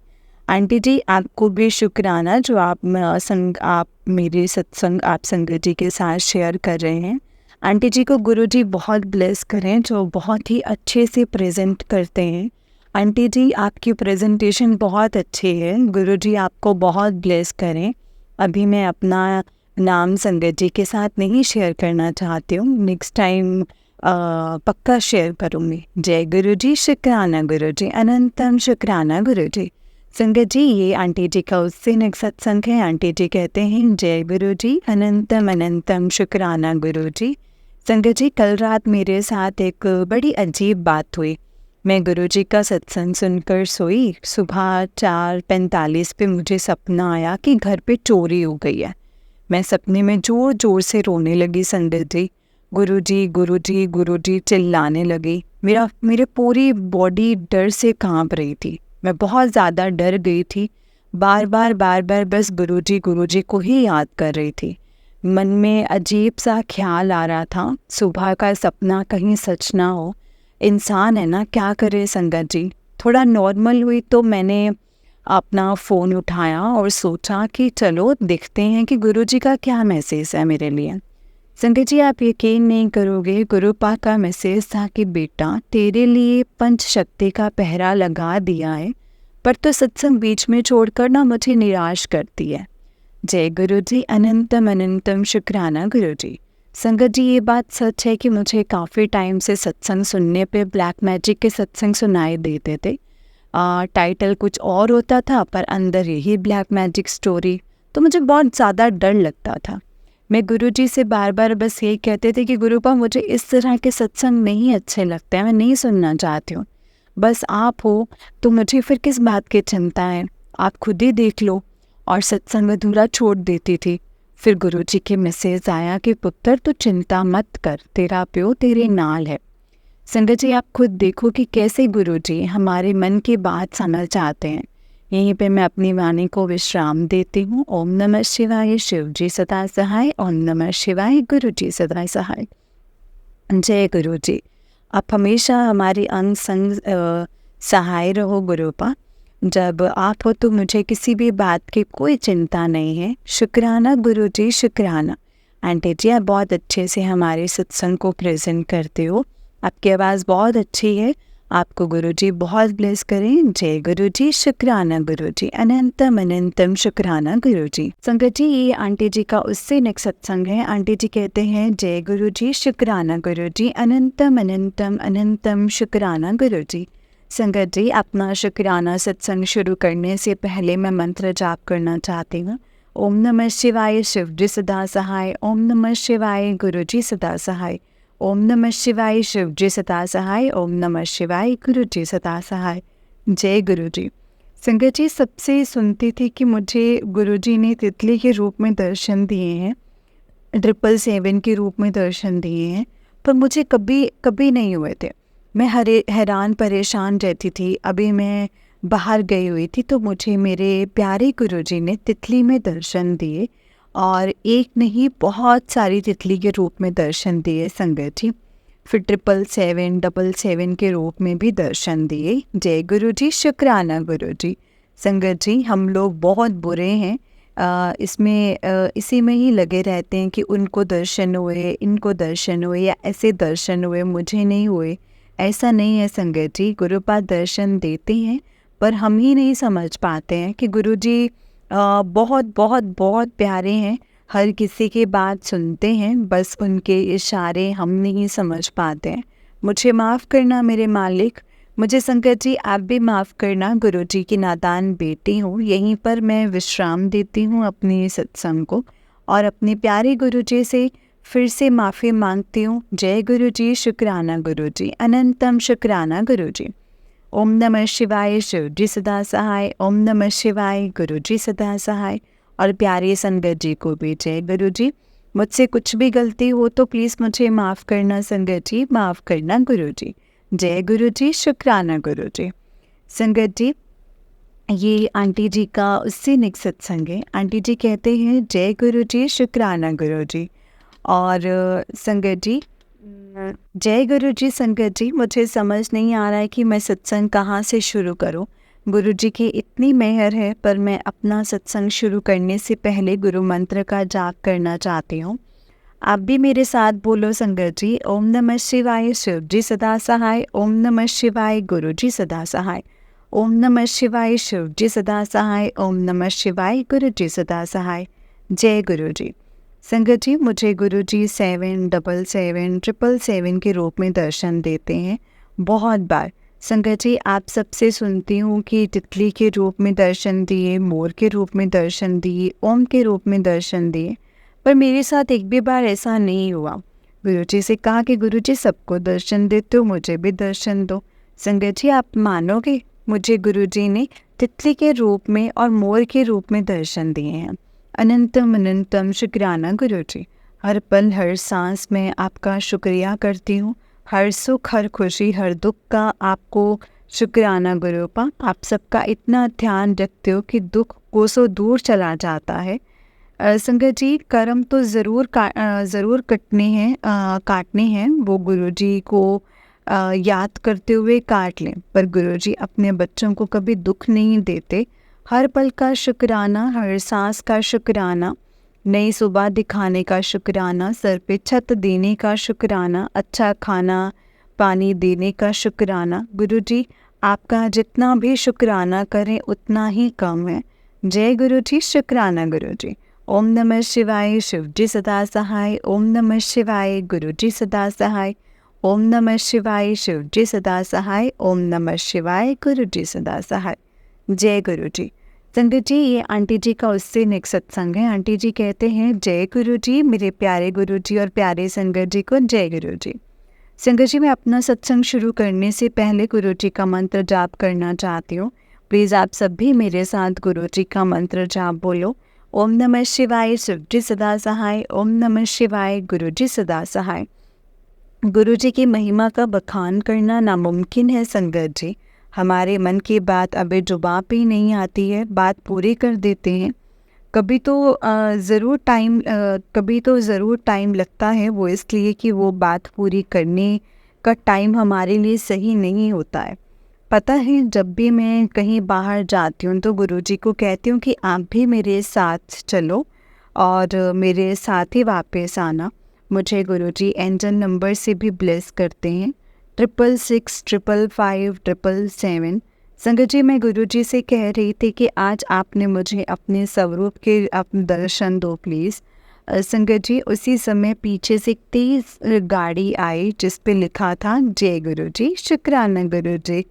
आंटी जी, आपको भी शुक्राना जो आप मेरे सत्संग आप संगत जी के साथ शेयर कर रहे हैं। आंटी जी को गुरुजी बहुत ब्लेस करें, जो बहुत ही अच्छे से प्रेजेंट करते हैं। आंटी जी, आपकी प्रेजेंटेशन बहुत अच्छी है। गुरुजी आपको बहुत ब्लेस करें। अभी मैं अपना नाम संगत जी के साथ नहीं शेयर करना चाहती हूँ, नेक्स्ट टाइम पक्का शेयर करूँगी। जय गुरुजी, शुक्राना गुरुजी, अनंतम शुक्राना गुरुजी। संगत जी, ये आंटी जी का उस दिन एक सत्संग है। आंटी जी कहते हैं जय गुरु जी, अनंतम अनंतम शुक्राना गुरु जी। संगत जी, कल रात मेरे साथ एक बड़ी अजीब बात हुई। मैं गुरु जी का सत्संग सुनकर सोई। सुबह 4:45 पे मुझे सपना आया कि घर पे चोरी हो गई है। मैं सपने में ज़ोर ज़ोर से रोने लगी संगत जी। गुरु जी गुरु जी गुरु जी चिल्लाने लगी। मेरे पूरी बॉडी डर से कांप रही थी। मैं बहुत ज़्यादा डर गई थी। बार बार बस गुरुजी को ही याद कर रही थी। मन में अजीब सा ख्याल आ रहा था, सुबह का सपना कहीं सच ना हो। इंसान है ना, क्या करे संगत जी। थोड़ा नॉर्मल हुई तो मैंने अपना फ़ोन उठाया और सोचा कि चलो देखते हैं कि गुरुजी का क्या मैसेज है मेरे लिए। संगत जी, आप यकीन नहीं करोगे, गुरुपा का मैसेज था कि बेटा तेरे लिए पंच शक्ति का पहरा लगा दिया है, पर तो सत्संग बीच में छोड़कर ना मुझे निराश करती है। जय गुरु जी, अनंतम अनंतम शुक्राना गुरु जी। संगत जी, ये बात सच है कि मुझे काफ़ी टाइम से सत्संग सुनने पे ब्लैक मैजिक के सत्संग सुनाई देते थे। टाइटल कुछ और होता था पर अंदर यही ब्लैक मैजिक स्टोरी। तो मुझे बहुत ज़्यादा डर लगता था। मैं गुरुजी से बार बार बस यही कहते थे कि गुरुपा मुझे इस तरह के सत्संग नहीं अच्छे लगते हैं, मैं नहीं सुनना चाहती हूँ। बस आप हो तो मुझे फिर किस बात की चिंता है, आप खुद ही देख लो। और सत्संग अधूरा छोड़ देती थी। फिर गुरुजी के मैसेज आया कि पुत्र तू चिंता मत कर, तेरा प्यो तेरे नाल है। संगत जी, आप खुद देखो कि कैसे गुरुजी हमारे मन की बात समझ जाते हैं। यहीं पे मैं अपनी वाणी को विश्राम देती हूँ। ओम नमः शिवाय, शिव जी सदा सहाय। ओम नमः शिवाय, गुरु जी सदा सहाय। जय गुरु जी। आप हमेशा हमारे अंग संग सहाय रहो गुरुपा। जब आप हो तो मुझे किसी भी बात की कोई चिंता नहीं है। शुक्राना गुरु जी, शुक्राना। आंटी जी, आप बहुत अच्छे से हमारे सत्संग को प्रेजेंट करते हो। आपकी आवाज़ बहुत अच्छी है। आपको गुरुजी बहुत ब्लेस करें। जय गुरुजी, शुक्राना गुरुजी, अनंतम अनंतम शुक्राना गुरुजी। संगत जी, ये आंटी जी का उससे नेक्स्ट सत्संग है। आंटी जी कहते हैं जय गुरुजी, शुक्राना गुरुजी, अनंतम अनंतम अनंतम शुक्राना गुरुजी। संगत जी, अपना शुक्राना सत्संग शुरू करने से पहले मैं मंत्र जाप करना चाहती हूँ। ओम नमः शिवाय, शिव जी सदा सहाय। ओम नमः शिवाय, गुरु जी सदा सहाय। ओम नमः शिवाय, शिव जी सदा सहाय। ओम नमः शिवाय, गुरु जी सदा सहाय। जय गुरु जी। संगत जी, सबसे सुनती थी कि मुझे गुरु जी ने तितली के रूप में दर्शन दिए हैं, 777 के रूप में दर्शन दिए हैं, पर मुझे कभी कभी नहीं हुए थे। मैं हैरान परेशान रहती थी। अभी मैं बाहर गई हुई थी तो मुझे मेरे प्यारे गुरुजी ने तितली में दर्शन दिए, और एक नहीं बहुत सारी तितली के रूप में दर्शन दिए संगत जी। फिर 777 के रूप में भी दर्शन दिए। जय गुरुजी, शुक्राना गुरुजी। संगत जी, हम लोग बहुत बुरे हैं, इसी में ही लगे रहते हैं कि उनको दर्शन हुए, इनको दर्शन हुए, या ऐसे दर्शन हुए, मुझे नहीं हुए। ऐसा नहीं है संगत जी, गुरुपाद दर्शन देते हैं पर हम ही नहीं समझ पाते हैं कि गुरुजी बहुत बहुत बहुत प्यारे हैं। हर किसी की बात सुनते हैं, बस उनके इशारे हम नहीं समझ पाते हैं। मुझे माफ़ करना मेरे मालिक, मुझे संकट जी आप भी माफ़ करना। गुरुजी की नादान बेटी हूँ। यहीं पर मैं विश्राम देती हूँ अपनी सत्संग को, और अपने प्यारे गुरुजी से फिर से माफ़ी मांगती हूँ। जय गुरुजी, शुक्राना गुरुजी, अनंतम शुक्राना गुरुजी। ओम नमः शिवाय, शिव जी सदा सहाय। ओम नमः शिवाय, गुरु जी सदा सहाय। और प्यारे संगत जी को भी जय गुरु जी। मुझसे कुछ भी गलती हो तो प्लीज़ मुझे माफ़ करना संगत जी, माफ़ करना गुरु जी। जय गुरु जी, शुक्राना गुरु जी। संगत जी, ये आंटी जी का उससे नेक्स्ट सत्संग है। आंटी जी कहते हैं जय गुरु जी, शुक्राना गुरु जी। और संगत जी, जय गुरु जी। संगत जी, मुझे समझ नहीं आ रहा है कि मैं सत्संग कहाँ से शुरू करूँ। गुरु जी की इतनी मेहर है, पर मैं अपना सत्संग शुरू करने से पहले गुरु मंत्र का जाप करना चाहती हूँ। आप भी मेरे साथ बोलो संगत जी। ओम नमः शिवाय, शिव जी सदा सहाय। ओम नमः शिवाय, गुरु जी सदा सहाय। ओम नमः शिवाय, शिव जी सदा सहाय। ओम नमः शिवाय, गुरु जी सदा सहाय। जय गुरु जी। संगत जी, मुझे गुरु जी 777 777 के रूप में दर्शन देते हैं बहुत बार। संगत जी, आप सबसे सुनती हूँ कि तितली के रूप में दर्शन दिए, मोर के रूप में दर्शन दिए, ओम के रूप में दर्शन दिए, पर मेरे साथ एक भी बार ऐसा नहीं हुआ। गुरुजी से कहा कि गुरुजी सबको दर्शन देते हो, मुझे भी दर्शन दो। संगत जी, आप मानोगे, मुझे गुरुजी ने तितली के रूप में और मोर के रूप में दर्शन दिए हैं। अनंतम अनंतम शुक्राना गुरुजी। हर पल हर सांस में आपका शुक्रिया करती हूँ। हर सुख, हर खुशी, हर दुख का आपको शुक्राना गुरुपा। आप सबका इतना ध्यान रखते हो कि दुख कोसों दूर चला जाता है। संगत जी, कर्म तो ज़रूर काटने हैं, वो गुरुजी को याद करते हुए काट लें, पर गुरुजी अपने बच्चों को कभी दुख नहीं देते। हर पल का शुक्राना, हर सांस का शुक्राना, नई सुबह दिखाने का शुक्राना, सर पे छत देने का शुक्राना, अच्छा खाना पानी देने का शुक्राना। गुरुजी, आपका जितना भी शुक्राना करें उतना ही कम है। जय गुरुजी, शुक्राना गुरुजी। ओम नमः शिवाय शिव जी सदा सहाय। ओम नमः शिवाय गुरु जी सदा सहाय। ओम नमः शिवाय शिव जी सदा सहाय। ओम नमः शिवाय गुरु जी सदा सहाय। जय गुरु जी। संगत जी, ये आंटी जी का उससे नेक्स्ट सत्संग है। आंटी जी कहते हैं, जय गुरु जी, मेरे प्यारे गुरु जी और प्यारे संगत जी को जय गुरु जी। संगत जी, मैं अपना सत्संग शुरू करने से पहले गुरु जी का मंत्र जाप करना चाहती हूँ। प्लीज़ आप सब भी मेरे साथ गुरु जी का मंत्र जाप बोलो। ओम नमः शिवाय शिव जी सदा सहाय। ओम नमः शिवाय गुरु जी सदा सहाय। गुरु जी की महिमा का बखान करना नामुमकिन है संगत जी। हमारे मन की बात अभी जुबां पे ही नहीं आती है, बात पूरी कर देते हैं। कभी तो ज़रूर टाइम लगता है, वो इसलिए कि वो बात पूरी करने का टाइम हमारे लिए सही नहीं होता है। पता है, जब भी मैं कहीं बाहर जाती हूँ तो गुरुजी को कहती हूँ कि आप भी मेरे साथ चलो और मेरे साथ ही वापस आना। मुझे गुरुजी एंजल नंबर से भी ब्लेस करते हैं, 666 555 777। संगत जी, मैं गुरुजी से कह रही थी कि आज आपने मुझे अपने स्वरूप के अपने दर्शन दो प्लीज़। संगत जी, उसी समय पीछे से एक तेज़ गाड़ी आई जिस पे लिखा था जय गुरुजी, शुक्राना गुरुजी,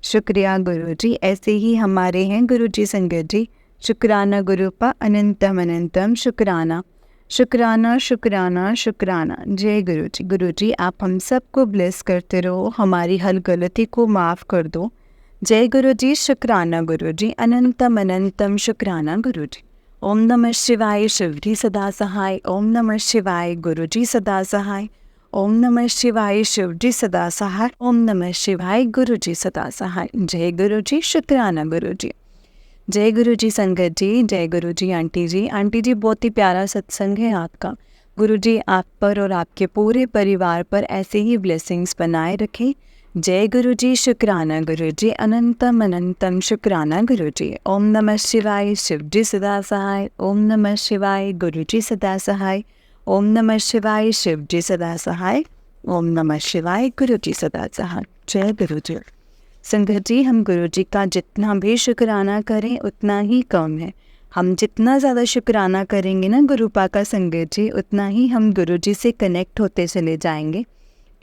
शुक्रिया गुरुजी। ऐसे ही हमारे हैं गुरुजी संगत जी। शुक्राना गुरुपा अनंतम अनंतम शुक्राना, शुक्राना शुक्राना शुक्राना। जय गुरुजी। गुरुजी, आप हम सबको ब्लेस करते रहो, हमारी हर गलती को माफ़ कर दो। जय गुरुजी। शुक्राना गुरुजी, अनंतम अनंतम शुक्राना गुरुजी। ओम नमः शिवाय शिव जी सदा सहाय। ओम नमः शिवाय गुरु जी सदा सहाय। ओम नमः शिवाय शिव जी सदा सहाय। ओम नमः शिवाय गुरु जी सदा सहाय। जय गुरु जी। शुक्राना गुरु जी। जय गुरु जी संगत जी। जय गुरु जी आंटी जी। आंटी जी, बहुत ही प्यारा सत्संग है आपका। गुरु जी आप पर और आपके पूरे परिवार पर ऐसे ही ब्लेसिंग्स बनाए रखें। जय गुरु जी। शुक्राना गुरु जी, अनंतम अनंतम शुक्राना गुरु जी। ओम नमः शिवाय शिव जी सदा सहाय। ओम नमः शिवाय गुरु जी सदा सहाय। ओम नमः शिवाय शिव जी सदा सहाय। ओम नमः शिवाय गुरु जी सदा सहाय। जय गुरु जी। संगत जी, हम गुरु जी का जितना भी शुक्राना करें उतना ही कम है। हम जितना ज़्यादा शुक्राना करेंगे ना गुरुपा का संगत जी, उतना ही हम गुरु जी से कनेक्ट होते चले जाएंगे,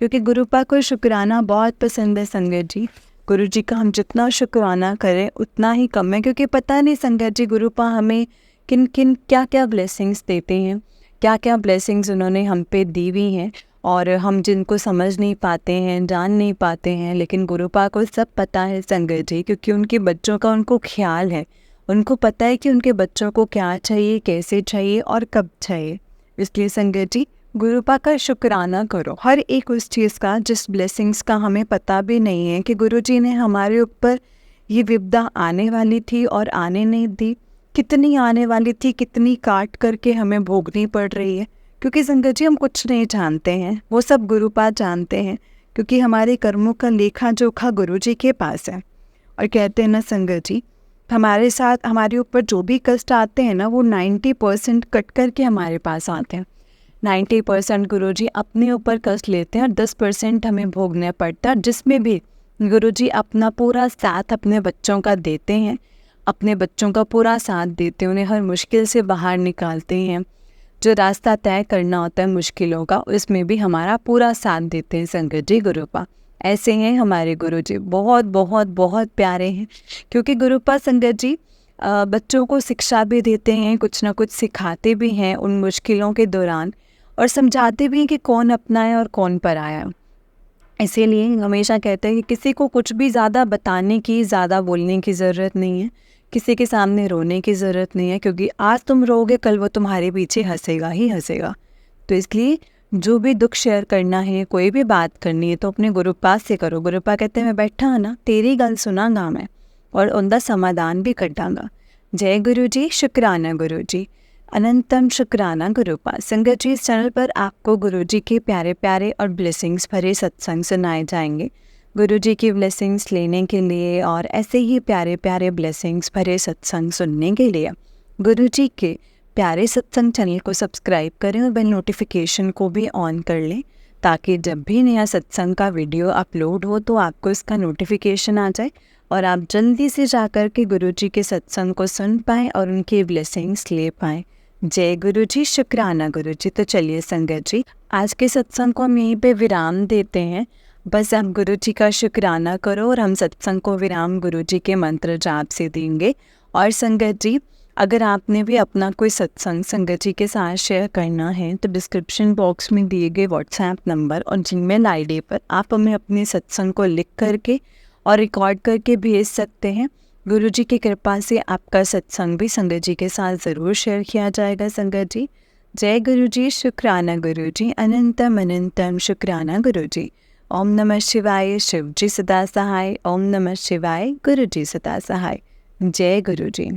क्योंकि गुरुपा को शुक्राना बहुत पसंद है संगत जी। गुरु जी का हम जितना शुक्राना करें उतना ही कम है, क्योंकि पता नहीं संगत जी गुरुपा हमें किन किन क्या क्या ब्लेसिंग्स देते हैं, क्या क्या ब्लेसिंग्स उन्होंने हम पे दी हुई हैं, और हम जिनको समझ नहीं पाते हैं, जान नहीं पाते हैं, लेकिन गुरुपा को सब पता है संगत जी, क्योंकि उनके बच्चों का उनको ख्याल है। उनको पता है कि उनके बच्चों को क्या चाहिए, कैसे चाहिए और कब चाहिए। इसलिए संगत जी, गुरुपा का शुक्राना करो हर एक उस चीज़ का जिस ब्लेसिंग्स का हमें पता भी नहीं है कि गुरुजी ने हमारे ऊपर ये विपदा आने वाली थी और आने नहीं दी। कितनी आने वाली थी, कितनी काट करके हमें भोगनी पड़ रही है, क्योंकि संगत जी हम कुछ नहीं जानते हैं, वो सब गुरुपा जानते हैं, क्योंकि हमारे कर्मों का लेखा जोखा गुरुजी के पास है। और कहते हैं ना संगत जी, हमारे साथ हमारे ऊपर जो भी कष्ट आते हैं ना, वो 90% कट करके हमारे पास आते हैं। 90% गुरुजी अपने ऊपर कष्ट लेते हैं और 10% हमें भोगना पड़ता है, जिसमें भी गुरुजी अपना पूरा साथ अपने बच्चों का देते हैं, अपने बच्चों का पूरा साथ देते हैं, उन्हें हर मुश्किल से बाहर निकालते हैं। जो रास्ता तय करना होता है मुश्किलों का, उसमें भी हमारा पूरा साथ देते हैं संगत जी गुरुपा। ऐसे हैं हमारे गुरुजी, बहुत बहुत बहुत प्यारे हैं, क्योंकि गुरुपा संगत जी बच्चों को शिक्षा भी देते हैं, कुछ ना कुछ सिखाते भी हैं उन मुश्किलों के दौरान, और समझाते भी हैं कि कौन अपना है और कौन पराया है। इसीलिए हमेशा कहते हैं कि किसी को कुछ भी ज़्यादा बताने की, ज़्यादा बोलने की ज़रूरत नहीं है, किसी के सामने रोने की ज़रूरत नहीं है, क्योंकि आज तुम रोगे कल वो तुम्हारे पीछे हंसेगा ही हंसेगा। तो इसलिए जो भी दुख शेयर करना है, कोई भी बात करनी है, तो अपने गुरुपा से करो। गुरुपा कहते हैं मैं बैठा ना, तेरी गल सुनागा मैं और उनका समाधान भी कटांगा। जय गुरु जी। शुक्राना गुरु जी, अनंतम शुक्राना गुरुपा। संगत जी, इस चैनल पर आपको गुरु जी के प्यारे प्यारे और ब्लेसिंग्स भरे सत्संग सुनाए जाएंगे। गुरु जी की ब्लेसिंग्स लेने के लिए और ऐसे ही प्यारे प्यारे ब्लेसिंग्स भरे सत्संग सुनने के लिए गुरु जी के प्यारे सत्संग चैनल को सब्सक्राइब करें और बेल नोटिफिकेशन को भी ऑन कर लें, ताकि जब भी नया सत्संग का वीडियो अपलोड हो तो आपको इसका नोटिफिकेशन आ जाए और आप जल्दी से जाकर के गुरु जी के सत्संग को सुन पाएँ और उनकी ब्लेसिंग्स ले पाएँ। जय गुरु जी, शुक्राना गुरु जी। तो चलिए संगत जी, आज के सत्संग को हम यहीं पे विराम देते हैं। बस आप गुरु जी का शुक्राना करो और हम सत्संग को विराम गुरु जी के मंत्र जाप से देंगे। और संगत जी, अगर आपने भी अपना कोई सत्संग संगत जी के साथ शेयर करना है तो डिस्क्रिप्शन बॉक्स में दिए गए व्हाट्सएप नंबर और जीमेल आईडी पर आप हमें अपने सत्संग को लिख करके और रिकॉर्ड करके भेज सकते हैं। गुरु जी की कृपा से आपका सत्संग भी संगत जी के साथ ज़रूर शेयर किया जाएगा। संगत जी, जय गुरु जी, शुक्राना गुरु जी, अनंतम अनंतम शुक्राना गुरु जी। ओम नमः शिवाय, शिव जी सदा सहाय। ओम नमः शिवाय, गुरु जी सदा सहाय। जय गुरु जी।